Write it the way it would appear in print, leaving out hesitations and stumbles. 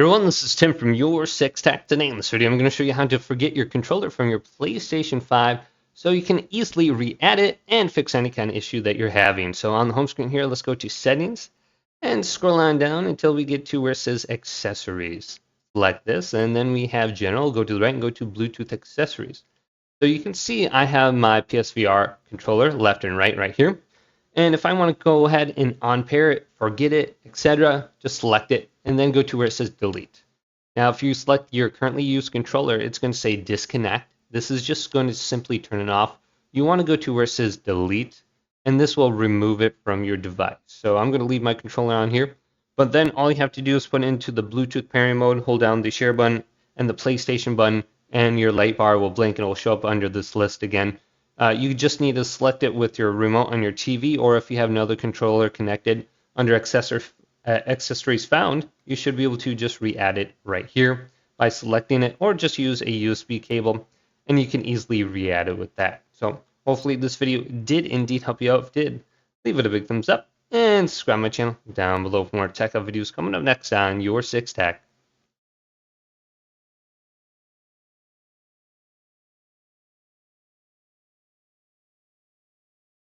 Everyone, this is Tim from YourSixTech. Today in this video, I'm going to show you how to forget your controller from your PlayStation 5 so you can easily re-add it and fix any kind of issue that you're having. So on the home screen here, let's go to Settings and scroll on down until we get to where it says Accessories. Select this, and then we have General. Go to the right and go to Bluetooth Accessories. So you can see I have my PSVR controller left and right here. And if I want to go ahead and unpair it, forget it, etc., just select it and then go to where it says delete. Now, if you select your currently used controller, it's going to say disconnect. This is just going to simply turn it off. You want to go to where it says delete, and this will remove it from your device. So I'm going to leave my controller on here, but then all you have to do is put it into the Bluetooth pairing mode, hold down the share button and the PlayStation button, and your light bar will blink and it will show up under this list again. You just need to select it with your remote on your TV, or if you have another controller connected under accessories found, you should be able to just re-add it right here by selecting it, or just use a USB cable and you can easily re-add it with that. So hopefully this video did indeed help you out. If it did, leave it a big thumbs up and subscribe to my channel down below for more tech videos coming up next on YourSixTech.